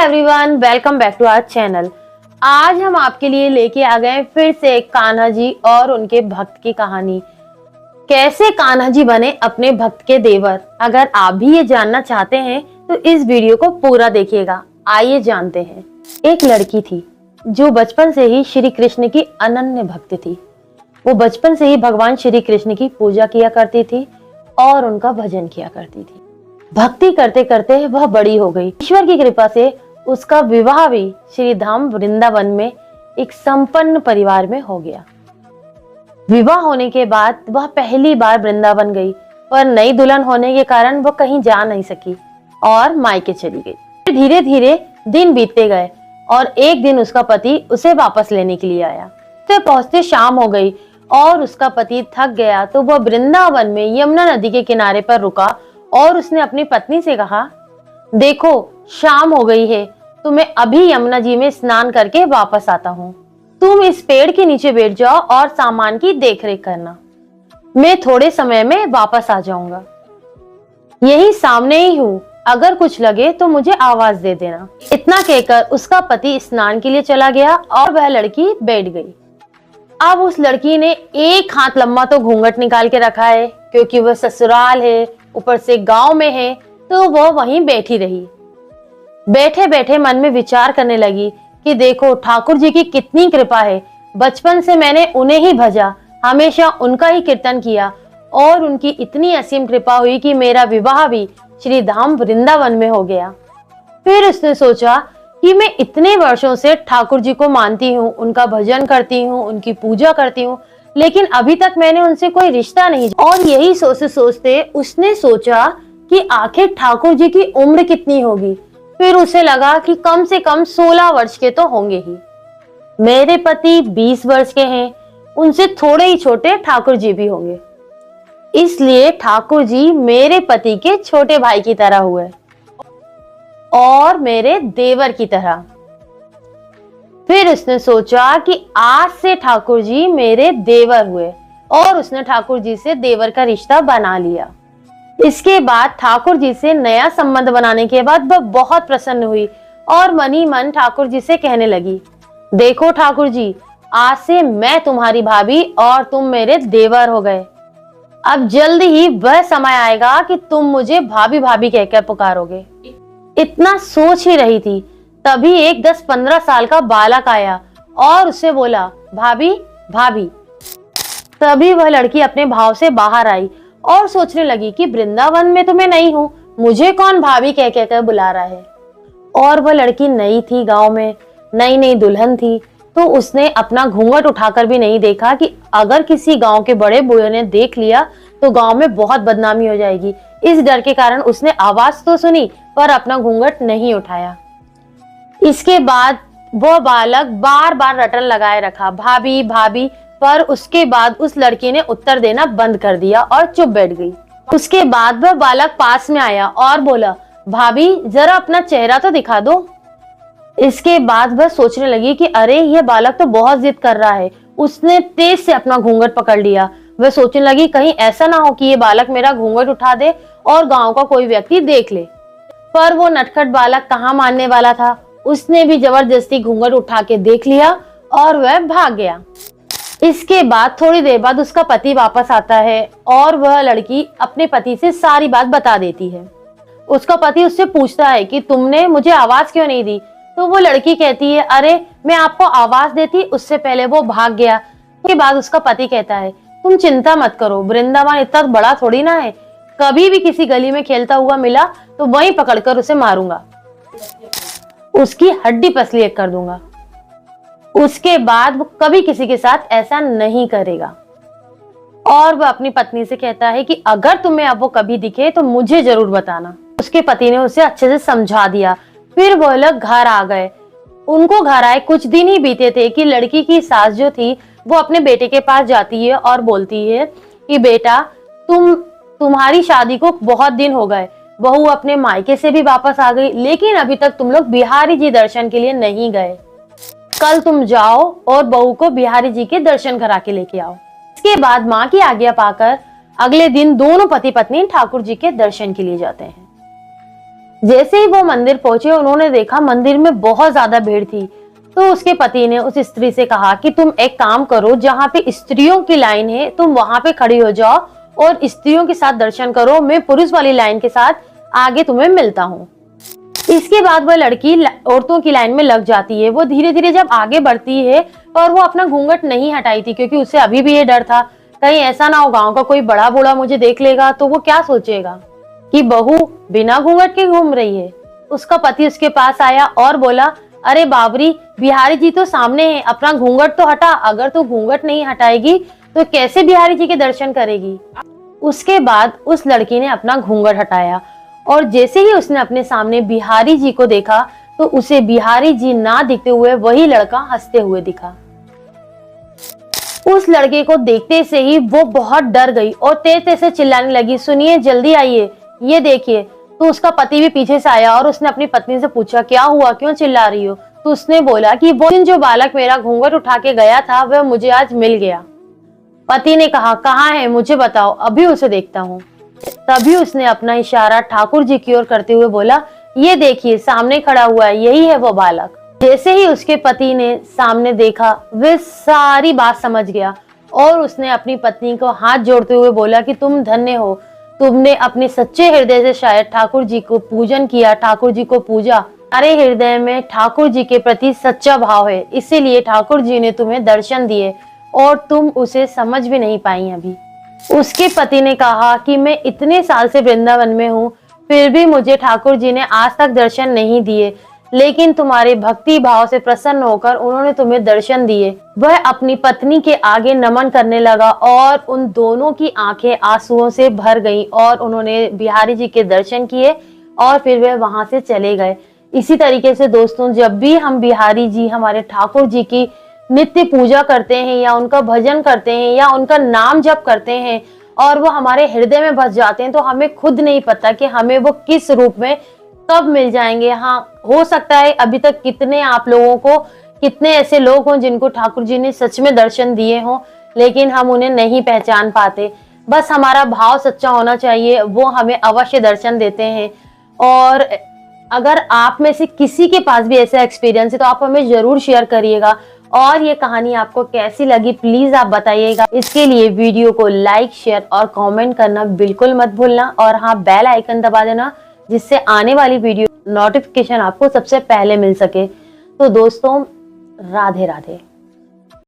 Everyone, welcome back to our channel. आज हम आपके लिए लेके आ गए फिर से कान्हा जी और उनके भक्त की कहानी। कैसे कान्हा जी बने अपने भक्त के देवर। अगर आप भी ये जानना चाहते हैं तो इस वीडियो को पूरा देखिएगा। आइए जानते हैं। एक लड़की थी जो बचपन से ही श्री कृष्ण की अनन्य भक्त थी। वो बचपन से ही भगवान श्री कृष्ण की पूजा किया करती थी और उनका भजन किया करती थी। भक्ति करते करते वह बड़ी हो गई। ईश्वर की कृपा से उसका विवाह भी श्री धाम वृंदावन में एक संपन्न परिवार में हो गया। विवाह होने के बाद वह पहली बार वृंदावन गई, पर नई दुल्हन होने के कारण वह कहीं जा नहीं सकी और मायके चली गई। धीरे धीरे दिन बीतते गए और एक दिन उसका पति उसे वापस लेने के लिए आया। तो पहुंचते शाम हो गई और उसका पति थक गया, तो वह वृंदावन में यमुना नदी के किनारे पर रुका और उसने अपनी पत्नी से कहा, देखो शाम हो गई है, तो मैं अभी यमुना जी में स्नान करके वापस आता हूँ। तुम इस पेड़ के नीचे बैठ जाओ और सामान की देखरेख करना। मैं थोड़े समय में वापस आ जाऊंगा। यही सामने ही हूँ, अगर कुछ लगे तो मुझे आवाज दे देना। इतना कहकर उसका पति स्नान के लिए चला गया और वह लड़की बैठ गई। अब उस लड़की ने एक हाथ लंबा तो घूंघट निकाल के रखा है, क्योंकि वह ससुराल है, ऊपर से गांव में है, तो वो वहीं बैठी रही। बैठे बैठे मन में विचार करने लगी कि देखो ठाकुर जी की कितनी कृपा है। बचपन से मैंने उन्हें ही भजा, हमेशा उनका ही कीर्तन किया और उनकी इतनी असीम कृपा हुई कि मेरा विवाह भी श्री धाम वृंदावन में हो गया। फिर उसने सोचा कि मैं इतने वर्षों से ठाकुर जी को मानती हूँ, उनका भजन करती हूँ, उनकी पूजा करती हूँ, लेकिन अभी तक मैंने उनसे कोई रिश्ता नहीं। और यही सोचते सोचते उसने सोचा कि आखिर ठाकुर जी की उम्र कितनी होगी। फिर उसे लगा कि कम से कम 16 वर्ष के तो होंगे ही। मेरे पति 20 वर्ष के हैं, उनसे थोड़े ही छोटे ठाकुर जी भी होंगे, इसलिए ठाकुर जी मेरे पति के छोटे भाई की तरह हुए और मेरे देवर की तरह। फिर उसने सोचा कि आज से ठाकुर जी मेरे देवर हुए और उसने ठाकुर जी से देवर का रिश्ता बना लिया। इसके बाद ठाकुर जी से नया संबंध बनाने के बाद वह बहुत प्रसन्न हुई और मन ही मन ठाकुर जी से कहने लगी, देखो ठाकुर जी, आज से मैं तुम्हारी भाभी और तुम मेरे देवर हो गए। अब जल्द ही वह समय आएगा कि तुम मुझे भाभी भाभी कहकर पुकारोगे। इतना सोच ही रही थी, तभी एक 10-15 साल का बालक आया और उससे बोला, भाभी भाभी। तभी वह लड़की अपने भाव से बाहर आई और सोचने लगी कि वृंदावन में तो मैं नहीं हूँ, मुझे कौन भाभी कह कहकर बुला रहा है। और वह लड़की नई थी, गांव में नई नई दुल्हन थी, तो उसने अपना घूंघट उठाकर भी नहीं देखा कि अगर किसी गांव के बड़े बूढ़े ने देख लिया तो गांव में बहुत बदनामी हो जाएगी। इस डर के कारण उसने आवाज तो सुनी पर अपना घूंघट नहीं उठाया। इसके बाद वह बालक बार बार रटन लगाए रखा, भाभी भाभी, पर उसके बाद उस लड़की ने उत्तर देना बंद कर दिया और चुप बैठ गई। उसके बाद वह बालक पास में आया और बोला, भाभी जरा अपना चेहरा तो दिखा दो। इसके बाद वह सोचने लगी कि अरे यह बालक तो बहुत जिद कर रहा है। उसने तेज से अपना घूंघट पकड़ लिया। वह सोचने लगी कहीं ऐसा ना हो कि ये बालक मेरा घूंघट उठा दे और गांव का कोई व्यक्ति देख ले। पर वो नटखट बालक कहाँ मानने वाला था। उसने भी जबरदस्ती घूंघट उठा के देख लिया और वह भाग गया। इसके बाद थोड़ी देर बाद उसका पति वापस आता है और वह लड़की अपने पति से सारी बात बता देती है। उसका पति उससे पूछता है कि तुमने मुझे आवाज क्यों नहीं दी। तो वो लड़की कहती है, अरे मैं आपको आवाज देती उससे पहले वो भाग गया। उसके बाद उसका पति कहता है, तुम चिंता मत करो, वृंदावन इतना बड़ा थोड़ी ना है, कभी भी किसी गली में खेलता हुआ मिला तो वहीं पकड़कर उसे मारूंगा, उसकी हड्डी पसली एक कर दूंगा। उसके बाद वो कभी किसी के साथ ऐसा नहीं करेगा। और वह अपनी पत्नी से कहता है कि अगर तुम्हें अब वो कभी दिखे तो मुझे जरूर बताना। उसके पति ने उसे अच्छे से समझा दिया। फिर वह लोग घर आ गए। उनको घर आए कुछ दिन ही बीते थे कि लड़की की सास जो थी वो अपने बेटे के पास जाती है और बोलती है कि बेटा तुम्हारी शादी को बहुत दिन हो गए, बहू अपने मायके से भी वापस आ गई, लेकिन अभी तक तुम लोग बिहारी जी दर्शन के लिए नहीं गए। कल तुम जाओ और बहू को बिहारी जी के दर्शन करा के लेके आओ। इसके बाद माँ की आज्ञा पाकर अगले दिन दोनों पति पत्नी ठाकुर जी के दर्शन के लिए जाते हैं। जैसे ही वो मंदिर पहुंचे उन्होंने देखा मंदिर में बहुत ज्यादा भीड़ थी। तो उसके पति ने उस स्त्री से कहा कि तुम एक काम करो, जहाँ पे स्त्रियों की लाइन है तुम वहां पे खड़ी हो जाओ और स्त्रियों के साथ दर्शन करो, मैं पुरुष वाली लाइन के साथ आगे तुम्हें मिलता हूँ। इसके बाद वह लड़की औरतों की लाइन में लग जाती है। वो धीरे धीरे जब आगे बढ़ती है और वो अपना घूंघट नहीं हटाई थी, क्योंकि उसे अभी भी ये डर था कहीं ऐसा ना हो गांव का कोई बड़ा बूढ़ा मुझे देख लेगा तो वो क्या सोचेगा कि बहू बिना घूंघट के घूम रही है। उसका पति उसके पास आया और बोला, अरे बाबरी, बिहारी जी तो सामने है, अपना घूंघट तो हटा, अगर तू घूंघट नहीं हटाएगी तो कैसे बिहारी जी के दर्शन करेगी। उसके बाद उस लड़की ने अपना घूंघट हटाया और जैसे ही उसने अपने सामने बिहारी जी को देखा तो उसे बिहारी जी ना दिखते हुए वही लड़का हंसते हुए दिखा। उस लड़के को देखते से ही वो बहुत डर गई और तेज तेज से चिल्लाने लगी, सुनिए जल्दी आइए, ये देखिए। तो उसका पति भी पीछे से आया और उसने अपनी पत्नी से पूछा, क्या हुआ, क्यों चिल्ला रही हो। तो उसने बोला कि वो दिन जो बालक मेरा घूंघट उठा के गया था वह मुझे आज मिल गया। पति ने कहा, कहाँ है, मुझे बताओ, अभी उसे देखता हूँ। तभी उसने अपना इशारा ठाकुर जी की ओर करते हुए बोला, ये देखिए सामने खड़ा हुआ है, यही है वो बालक। जैसे ही उसके पति ने सामने देखा वह सारी बात समझ गया और उसने अपनी पत्नी को हाथ जोड़ते हुए बोला कि तुम धन्य हो, तुमने अपने सच्चे हृदय से शायद ठाकुर जी को पूजन किया, ठाकुर जी को पूजा। अरे हृदय में ठाकुर जी के प्रति सच्चा भाव है, इसीलिए ठाकुर जी ने तुम्हें दर्शन दिए और तुम उसे समझ भी नहीं पाई अभी। उसके पति ने कहा कि मैं इतने साल से वृंदावन में हूँ, फिर भी मुझे ठाकुर जी ने आज तक दर्शन नहीं दिए, लेकिन तुम्हारे भक्ति भाव से प्रसन्न होकर उन्होंने तुम्हें दर्शन दिए। वह अपनी पत्नी के आगे नमन करने लगा और उन दोनों की आंखें आंसुओं से भर गईं और उन्होंने बिहारी जी के दर्शन किए और फिर वह वहां से चले गए। इसी तरीके से दोस्तों, जब भी हम बिहारी जी, हमारे ठाकुर जी की नित्य पूजा करते हैं या उनका भजन करते हैं या उनका नाम जप करते हैं और वो हमारे हृदय में बस जाते हैं, तो हमें खुद नहीं पता कि हमें वो किस रूप में कब मिल जाएंगे। हाँ, हो सकता है अभी तक कितने आप लोगों को, कितने ऐसे लोग हों जिनको ठाकुर जी ने सच में दर्शन दिए हों, लेकिन हम उन्हें नहीं पहचान पाते। बस हमारा भाव सच्चा होना चाहिए, वो हमें अवश्य दर्शन देते हैं। और अगर आप में से किसी के पास भी ऐसा एक्सपीरियंस है तो आप हमें जरूर शेयर करिएगा। और ये कहानी आपको कैसी लगी प्लीज आप बताइएगा। इसके लिए वीडियो को लाइक, शेयर और कमेंट करना बिल्कुल मत भूलना और हाँ, बेल आइकन दबा देना जिससे आने वाली वीडियो नोटिफिकेशन आपको सबसे पहले मिल सके। तो दोस्तों, राधे राधे।